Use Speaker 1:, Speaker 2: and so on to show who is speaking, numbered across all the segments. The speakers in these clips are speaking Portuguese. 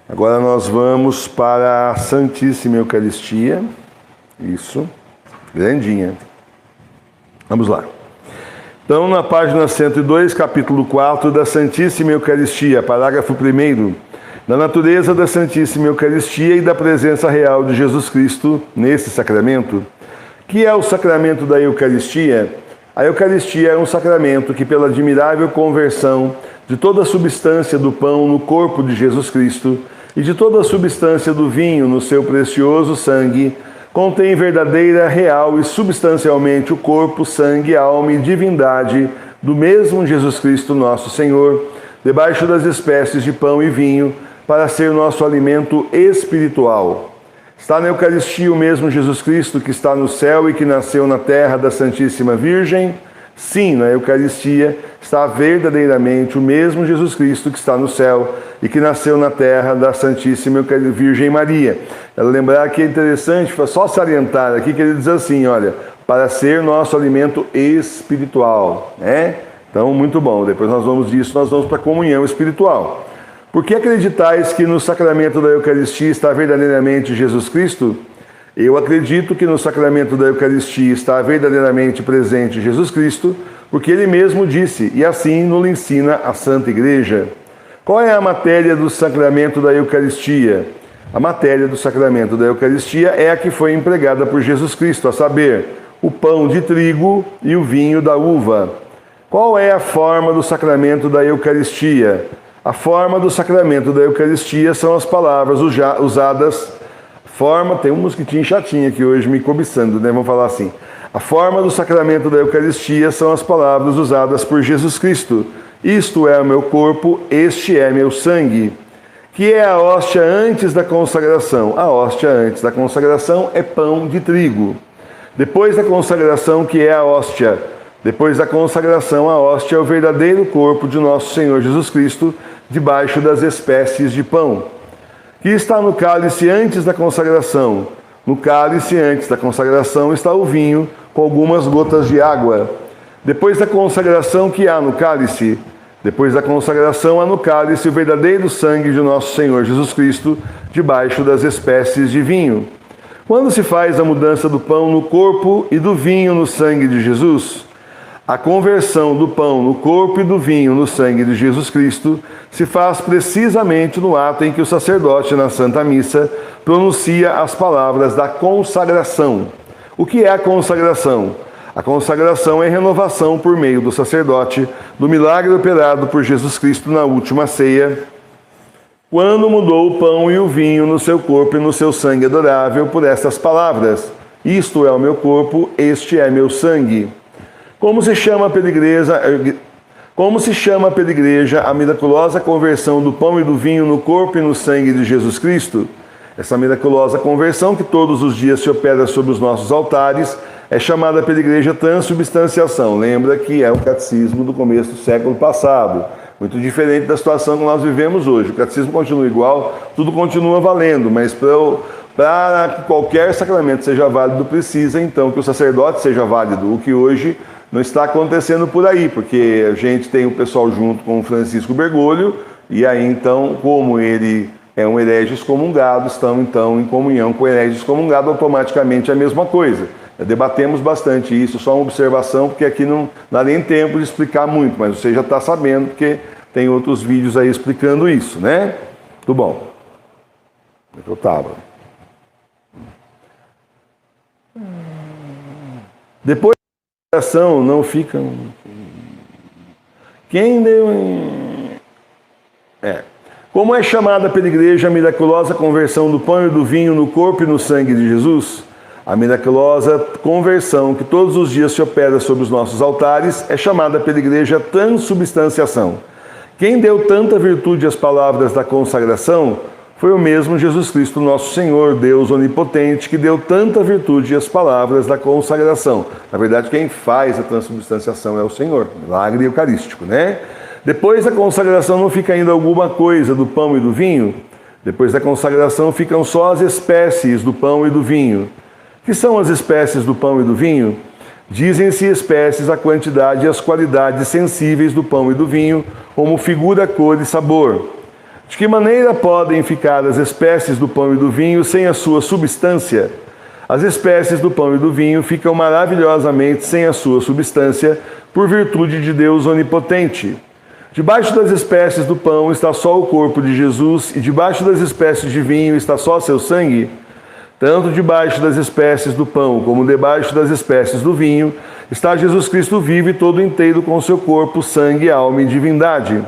Speaker 1: Agora nós vamos para a Santíssima Eucaristia. Isso, grandinha. Vamos lá. Então, na página 102, capítulo 4 da Santíssima Eucaristia, parágrafo 1º, da natureza da Santíssima Eucaristia e da presença real de Jesus Cristo nesse sacramento. Que é o sacramento da Eucaristia? A Eucaristia é um sacramento que, pela admirável conversão de toda a substância do pão no corpo de Jesus Cristo e de toda a substância do vinho no seu precioso sangue, contém verdadeira, real e substancialmente o corpo, sangue, alma e divindade do mesmo Jesus Cristo nosso Senhor, debaixo das espécies de pão e vinho, para ser nosso alimento espiritual. Está na Eucaristia o mesmo Jesus Cristo que está no céu e que nasceu na terra da Santíssima Virgem? Sim, na Eucaristia está verdadeiramente o mesmo Jesus Cristo que está no céu e que nasceu na terra da Santíssima Virgem Maria. Lembrar que é interessante, só salientar aqui que ele diz assim, olha, para ser nosso alimento espiritual, né? Então, muito bom. Depois nós vamos para a comunhão espiritual. Por que acreditais que no sacramento da Eucaristia está verdadeiramente Jesus Cristo? Eu acredito que no sacramento da Eucaristia está verdadeiramente presente Jesus Cristo, porque ele mesmo disse, e assim nos ensina a Santa Igreja. Qual é a matéria do sacramento da Eucaristia? A matéria do sacramento da Eucaristia é a que foi empregada por Jesus Cristo, a saber, o pão de trigo e o vinho da uva. Qual é a forma do sacramento da Eucaristia? A forma do sacramento da Eucaristia são as palavras usadas. Tem um mosquitinho chatinho aqui hoje me cobiçando, né? Vamos falar assim. A forma do sacramento da Eucaristia são as palavras usadas por Jesus Cristo. Isto é o meu corpo, este é meu sangue. Que é a hóstia antes da consagração? A hóstia antes da consagração é pão de trigo. Depois da consagração, que é a hóstia? Depois da consagração, a hóstia é o verdadeiro corpo de nosso Senhor Jesus Cristo, debaixo das espécies de pão. Que está no cálice antes da consagração? No cálice antes da consagração está o vinho com algumas gotas de água. Depois da consagração, que há no cálice? Depois da consagração, há no cálice o verdadeiro sangue de nosso Senhor Jesus Cristo, debaixo das espécies de vinho. Quando se faz a mudança do pão no corpo e do vinho no sangue de Jesus? A conversão do pão no corpo e do vinho no sangue de Jesus Cristo se faz precisamente no ato em que o sacerdote, na Santa Missa, pronuncia as palavras da consagração. O que é a consagração? A consagração é renovação por meio do sacerdote do milagre operado por Jesus Cristo na última ceia, quando mudou o pão e o vinho no seu corpo e no seu sangue adorável por estas palavras: isto é o meu corpo, este é meu sangue. Como se chama pela igreja a miraculosa conversão do pão e do vinho no corpo e no sangue de Jesus Cristo? Essa miraculosa conversão que todos os dias se opera sobre os nossos altares é chamada pela igreja transubstanciação. Lembra que é o catecismo do começo do século passado. Muito diferente da situação que nós vivemos hoje. O catecismo continua igual, tudo continua valendo, mas para que qualquer sacramento seja válido, precisa então que o sacerdote seja válido, o que hoje não está acontecendo por aí, porque a gente tem o pessoal junto com o Francisco Bergoglio, e aí então, como ele é um herege excomungado, estão então em comunhão com o herege excomungado, automaticamente é a mesma coisa. Debatemos bastante isso, só uma observação, porque aqui não dá nem tempo de explicar muito, mas você já está sabendo, porque tem outros vídeos aí explicando isso, né? Tudo bom. Eu estava. Depois da oração não fica... Quem deu... Como é chamada pela igreja a miraculosa conversão do pão e do vinho no corpo e no sangue de Jesus? A miraculosa conversão que todos os dias se opera sobre os nossos altares é chamada pela igreja transubstanciação. Quem deu tanta virtude às palavras da consagração foi o mesmo Jesus Cristo, nosso Senhor, Deus onipotente, que deu tanta virtude às palavras da consagração. Na verdade, quem faz a transubstanciação é o Senhor, milagre eucarístico, né? Depois da consagração não fica ainda alguma coisa do pão e do vinho? Depois da consagração ficam só as espécies do pão e do vinho. Que são as espécies do pão e do vinho? Dizem-se espécies a quantidade e as qualidades sensíveis do pão e do vinho, como figura, cor e sabor. De que maneira podem ficar as espécies do pão e do vinho sem a sua substância? As espécies do pão e do vinho ficam maravilhosamente sem a sua substância, por virtude de Deus onipotente. Debaixo das espécies do pão está só o corpo de Jesus, e debaixo das espécies de vinho está só seu sangue. Tanto debaixo das espécies do pão como debaixo das espécies do vinho está Jesus Cristo vivo e todo inteiro com seu corpo, sangue, alma e divindade.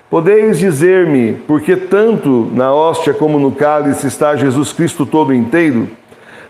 Speaker 1: Podeis dizer-me, por que tanto na hóstia como no cálice está Jesus Cristo todo inteiro?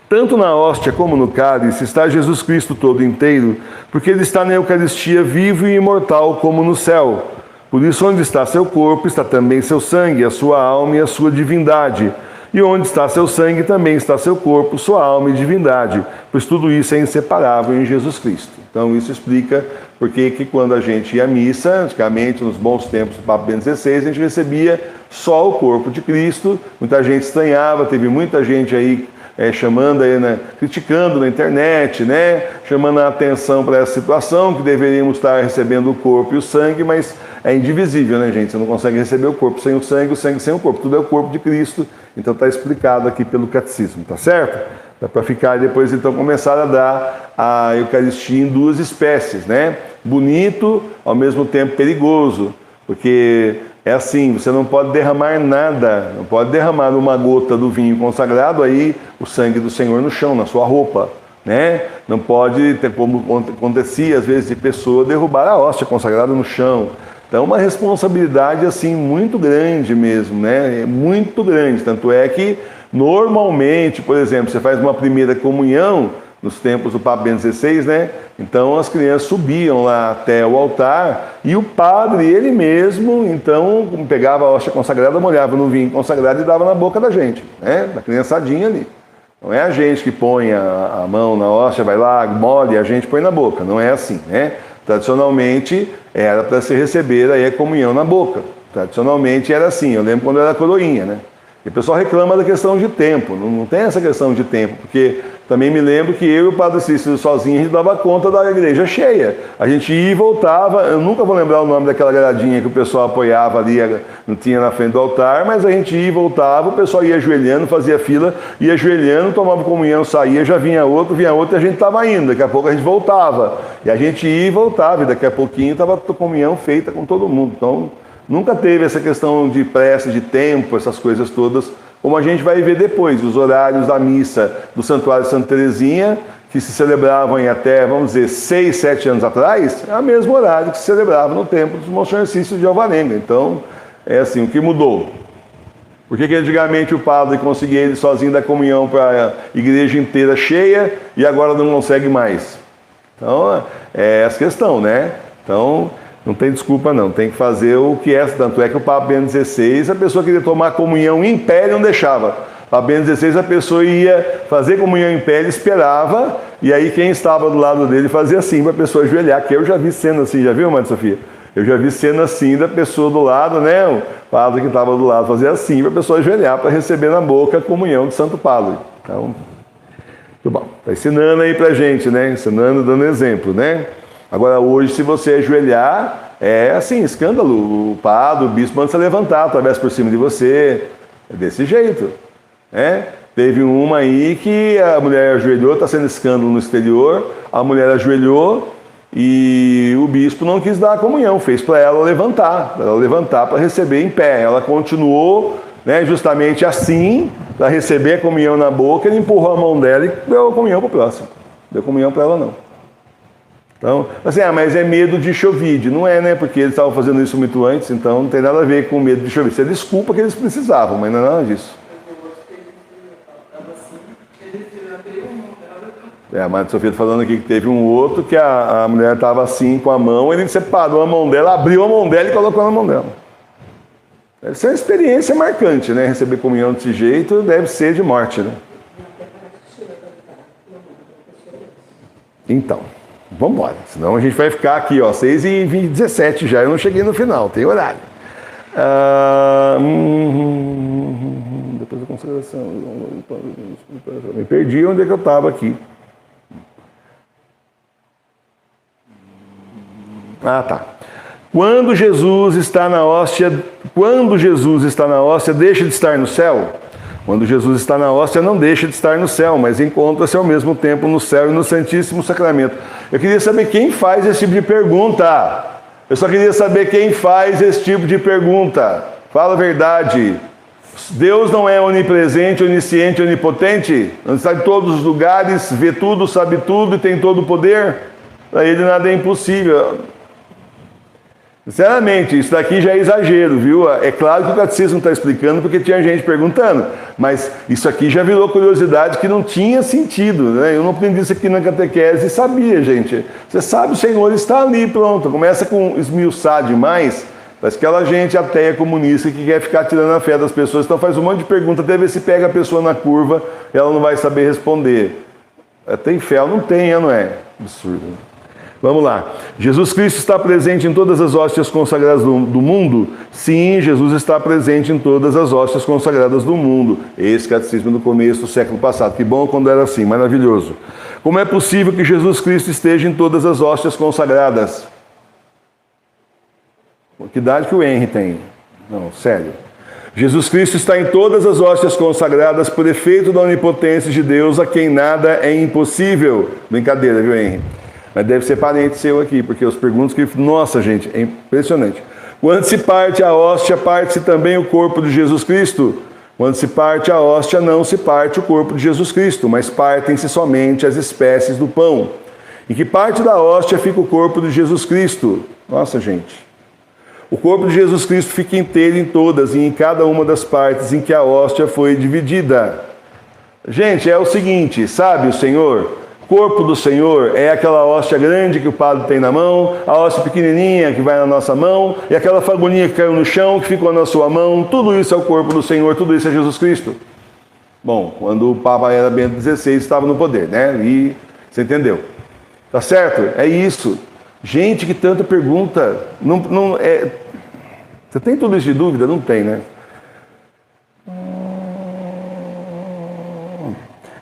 Speaker 1: Tanto na hóstia como no cálice está Jesus Cristo todo inteiro, porque Ele está na Eucaristia vivo e imortal como no céu. Por isso, onde está seu corpo, está também seu sangue, a sua alma e a sua divindade. E onde está seu sangue, também está seu corpo, sua alma e divindade, pois tudo isso é inseparável em Jesus Cristo. Então, isso explica porque que quando a gente ia à missa, antigamente, nos bons tempos do Papa Bento XVI, a gente recebia só o corpo de Cristo. Muita gente estranhava, teve muita gente aí chamando aí, né, criticando na internet, né, chamando a atenção para essa situação, que deveríamos estar recebendo o corpo e o sangue, mas é indivisível, né, gente? Você não consegue receber o corpo sem o sangue sem o corpo. Tudo é o corpo de Cristo, então está explicado aqui pelo catecismo, tá certo? Dá para ficar e depois então começar a dar a Eucaristia em duas espécies, né? Bonito, ao mesmo tempo perigoso, porque é assim, você não pode derramar nada, não pode derramar uma gota do vinho consagrado aí, o sangue do Senhor no chão, na sua roupa, né? Não pode ter, como acontecia às vezes, de pessoa derrubar a hóstia consagrada no chão. Então, uma responsabilidade assim muito grande mesmo, né? É muito grande, tanto é que normalmente, por exemplo, você faz uma primeira comunhão nos tempos do Papa Bento XVI, né? Então as crianças subiam lá até o altar e o padre, ele mesmo, então pegava a hóstia consagrada, molhava no vinho consagrado e dava na boca da gente, né? Da criançadinha ali. Não é a gente que põe a mão na hóstia, vai lá, molha, a gente põe na boca. Não é assim, né? Tradicionalmente era para se receber aí a comunhão na boca. Tradicionalmente era assim, eu lembro quando eu era coroinha, né? E o pessoal reclama da questão de tempo, não tem essa questão de tempo, porque também me lembro que eu e o Padre Cícero sozinho a gente dava conta da igreja cheia. A gente ia e voltava, eu nunca vou lembrar o nome daquela gradinha que o pessoal apoiava ali, não tinha na frente do altar, mas a gente ia e voltava, o pessoal ia ajoelhando, fazia fila, ia ajoelhando, tomava comunhão, saía, já vinha outro e a gente estava indo, daqui a pouco a gente voltava. E a gente ia e voltava, e daqui a pouquinho estava a comunhão feita com todo mundo. Então, nunca teve essa questão de pressa, de tempo, essas coisas todas, como a gente vai ver depois, os horários da missa do Santuário de Santa Teresinha, que se celebravam em até, vamos dizer, 6, 7 anos atrás, é o mesmo horário que se celebrava no templo do Monsenhor Cícero de Alvarenga. Então, é assim, o que mudou? Por que antigamente o padre conseguia ele sozinho dar comunhão para a igreja inteira cheia e agora não consegue mais? Então, é essa questão, né? Então, não tem desculpa não, tem que fazer o que é. Tanto é que o Papa Bento XVI, a pessoa queria tomar comunhão em pé, ele não deixava. O Papa Bento XVI, a pessoa ia fazer comunhão em pé, ele esperava, e aí quem estava do lado dele fazia assim para a pessoa ajoelhar, que eu já vi cena assim, já viu, Maria Sofia? Eu já vi cena assim da pessoa do lado, né? O padre que estava do lado fazia assim para a pessoa ajoelhar para receber na boca a comunhão de Santo Padre. Então, muito bom. Está ensinando aí para a gente, né? Ensinando, dando exemplo, né? Agora, hoje, se você ajoelhar, é assim, escândalo. O padre, o bispo manda você levantar, atravessa por cima de você. É desse jeito, né? Teve uma aí que a mulher ajoelhou, está sendo escândalo no exterior, a mulher ajoelhou e o bispo não quis dar a comunhão, fez para ela levantar para receber em pé. Ela continuou, né, justamente assim, para receber a comunhão na boca, ele empurrou a mão dela e deu a comunhão para o próximo. Deu comunhão para ela não. Então, assim, mas é medo de Covid. Não é, né? Porque eles estavam fazendo isso muito antes, então não tem nada a ver com medo de Covid. Isso é desculpa que eles precisavam, mas não é nada disso. A Maria Sofia está falando aqui que teve um outro que a mulher estava assim com a mão, ele separou a mão dela, abriu a mão dela e colocou na mão dela. Deve ser uma experiência marcante, né? Receber comunhão desse jeito deve ser de morte, né? Então, vamos embora, senão a gente vai ficar aqui, ó, 6h17 já, eu não cheguei no final, tem horário. Depois da consagração, me perdi onde é que eu estava aqui. Tá. Quando Jesus está na hóstia, deixa de estar no céu? Quando Jesus está na hóstia, não deixa de estar no céu, mas encontra-se ao mesmo tempo no céu e no Santíssimo Sacramento. Eu queria saber quem faz esse tipo de pergunta. Eu só queria saber quem faz esse tipo de pergunta. Fala a verdade. Deus não é onipresente, onisciente, onipotente? Não está em todos os lugares, vê tudo, sabe tudo e tem todo o poder? Para ele nada é impossível. Sinceramente, isso daqui já é exagero, viu? É claro que o catecismo está explicando porque tinha gente perguntando, mas isso aqui já virou curiosidade que não tinha sentido, né? Eu não aprendi isso aqui na catequese e sabia, gente. Você sabe, o Senhor está ali, pronto. Começa com esmiuçar demais, mas aquela gente ateia comunista que quer ficar tirando a fé das pessoas, então faz um monte de pergunta, até ver se pega a pessoa na curva, ela não vai saber responder. Tem fé ou não tem, não é? Absurdo. Vamos lá. Jesus Cristo está presente em todas as hóstias consagradas do mundo? Sim, Jesus está presente em todas as hóstias consagradas do mundo. Esse catecismo do começo do século passado. Que bom quando era assim, maravilhoso. Como é possível que Jesus Cristo esteja em todas as hóstias consagradas? Que idade que o Henry tem? Não, sério. Jesus Cristo está em todas as hóstias consagradas por efeito da onipotência de Deus, a quem nada é impossível. Brincadeira, viu, Henry? Mas deve ser parente seu aqui, porque os perguntas que... Nossa, gente, é impressionante. Quando se parte a hóstia, parte-se também o corpo de Jesus Cristo? Quando se parte a hóstia, não se parte o corpo de Jesus Cristo, mas partem-se somente as espécies do pão. Em que parte da hóstia fica o corpo de Jesus Cristo? Nossa, gente. O corpo de Jesus Cristo fica inteiro em todas e em cada uma das partes em que a hóstia foi dividida. Gente, é o seguinte, sabe o Senhor... O corpo do Senhor é aquela hóstia grande que o padre tem na mão, a hóstia pequenininha que vai na nossa mão, e aquela fagolinha que caiu no chão, que ficou na sua mão. Tudo isso é o corpo do Senhor, tudo isso é Jesus Cristo. Bom, quando o Papa era Bento XVI, estava no poder, né? E você entendeu. Tá certo? É isso. Gente que tanta pergunta. Você tem tudo isso de dúvida? Não tem, né?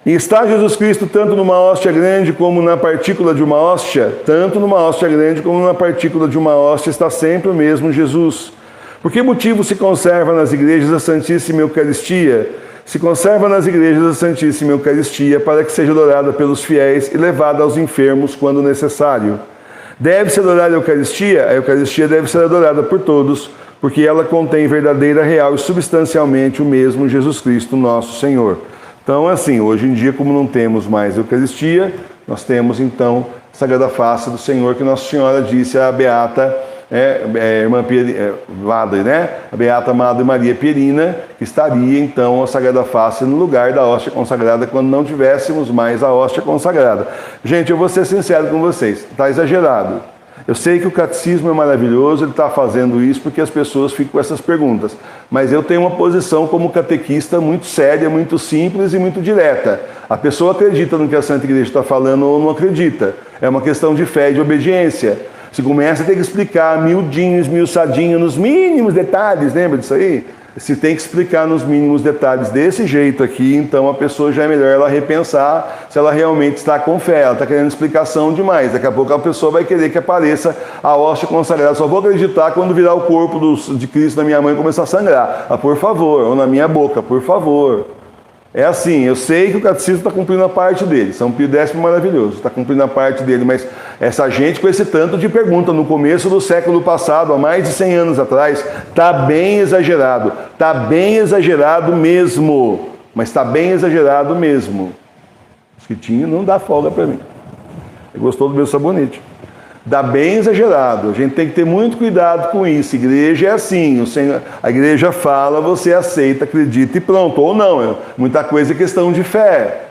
Speaker 1: E está Jesus Cristo tanto numa hóstia grande como na partícula de uma hóstia? Tanto numa hóstia grande como na partícula de uma hóstia está sempre o mesmo Jesus. Por que motivo se conserva nas igrejas a Santíssima Eucaristia? Se conserva nas igrejas a Santíssima Eucaristia para que seja adorada pelos fiéis e levada aos enfermos quando necessário. Deve-se adorar a Eucaristia deve ser adorada por todos, porque ela contém verdadeira, real e substancialmente o mesmo Jesus Cristo, nosso Senhor. Então, assim, hoje em dia, como não temos mais Eucaristia, nós temos, então, a Sagrada Face do Senhor, que Nossa Senhora disse à Beata, irmã Madre, né? A Beata Madre Maria Pierina, que estaria, então, a Sagrada Face no lugar da hóstia consagrada, quando não tivéssemos mais a hóstia consagrada. Gente, eu vou ser sincero com vocês, está exagerado. Eu sei que o catecismo é maravilhoso, ele está fazendo isso porque as pessoas ficam com essas perguntas. Mas eu tenho uma posição como catequista muito séria, muito simples e muito direta. A pessoa acredita no que a Santa Igreja está falando ou não acredita. É uma questão de fé e de obediência. Você começa a ter que explicar miudinho, esmiuçadinho, nos mínimos detalhes, lembra disso aí? Se tem que explicar nos mínimos detalhes desse jeito aqui, então a pessoa já é melhor ela repensar se ela realmente está com fé, ela está querendo explicação demais. Daqui a pouco a pessoa vai querer que apareça a hóstia consagrada. Só vou acreditar quando virar o corpo de Cristo na minha mãe e começar a sangrar. Ah, por favor, ou na minha boca, por favor. É assim, eu sei que o catecismo está cumprindo a parte dele, São Pio X maravilhoso, está cumprindo a parte dele, mas essa gente com esse tanto de pergunta no começo do século passado, há mais de 100 anos atrás, está bem exagerado mesmo, mas está bem exagerado mesmo. Mosquitinho não dá folga para mim. Ele gostou do meu sabonete. Dá bem exagerado, a gente tem que ter muito cuidado com isso. Igreja é assim, a igreja fala, você aceita, acredita e pronto, ou não, muita coisa é questão de fé,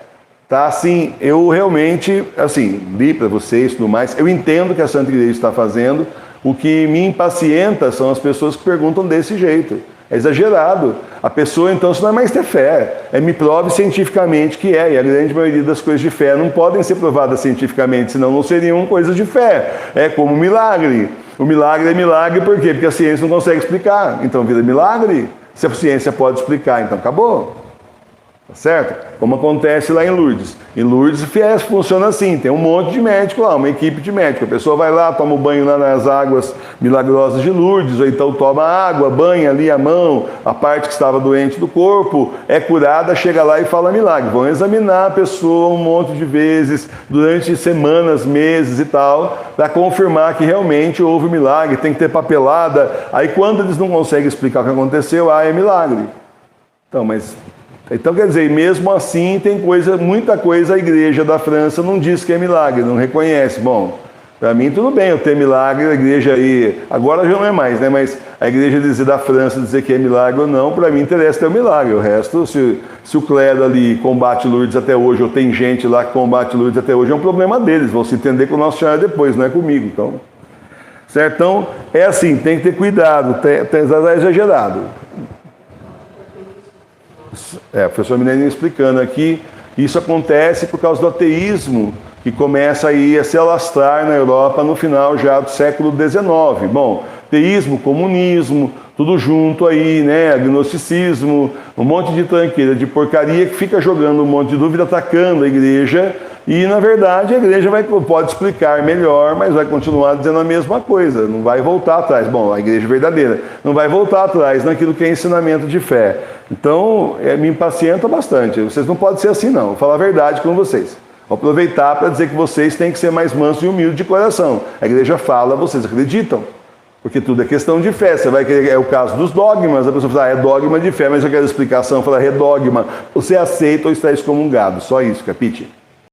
Speaker 1: tá? Assim, eu realmente, assim, li para vocês e tudo mais, eu entendo que a Santa Igreja está fazendo, o que me impacienta são as pessoas que perguntam desse jeito. É exagerado. A pessoa, então, isso não é mais ter fé. Me prove cientificamente que é. E a grande maioria das coisas de fé não podem ser provadas cientificamente, senão não seriam coisas de fé. É como milagre. O milagre é milagre por quê? Porque a ciência não consegue explicar. Então vira milagre. Se a ciência pode explicar, então acabou. certo? Como acontece lá em Lourdes. Em Lourdes funciona assim, tem um monte de médico lá, uma equipe de médico. A pessoa vai lá, toma um banho lá nas águas milagrosas de Lourdes, ou então toma água, banha ali a mão, a parte que estava doente do corpo, é curada, chega lá e fala milagre. Vão examinar a pessoa um monte de vezes, durante semanas, meses e tal, para confirmar que realmente houve milagre, tem que ter papelada. Aí quando eles não conseguem explicar o que aconteceu, é milagre. Então, quer dizer, mesmo assim, tem muita coisa a igreja da França não diz que é milagre, não reconhece. Bom, para mim tudo bem eu ter milagre, a igreja aí, agora já não é mais, né? Mas a igreja da França dizer que é milagre ou não, para mim interessa ter o milagre. O resto, se o clero ali combate Lourdes até hoje, ou tem gente lá que combate Lourdes até hoje, é um problema deles, vão se entender com o Nosso Senhor depois, não é comigo. Então, certo? Então, é assim, tem que ter cuidado, é exagerado. O professor Mineiro explicando aqui, isso acontece por causa do ateísmo que começa aí a se alastrar na Europa no final já do século XIX. Bom, ateísmo, comunismo, tudo junto aí, né? Agnosticismo, um monte de tranqueira, de porcaria que fica jogando um monte de dúvida, atacando a igreja. E, na verdade, a igreja pode explicar melhor, mas vai continuar dizendo a mesma coisa, não vai voltar atrás. Bom, a igreja verdadeira não vai voltar atrás naquilo que é ensinamento de fé. Então, me impacienta bastante. Vocês não podem ser assim, não. Vou falar a verdade com vocês. Vou aproveitar para dizer que vocês têm que ser mais mansos e humildes de coração. A igreja fala, vocês acreditam. Porque tudo é questão de fé. Você vai querer, é o caso dos dogmas, a pessoa fala, é dogma de fé, mas eu quero explicação, fala, é dogma. Você aceita ou está excomungado. Só isso, capite?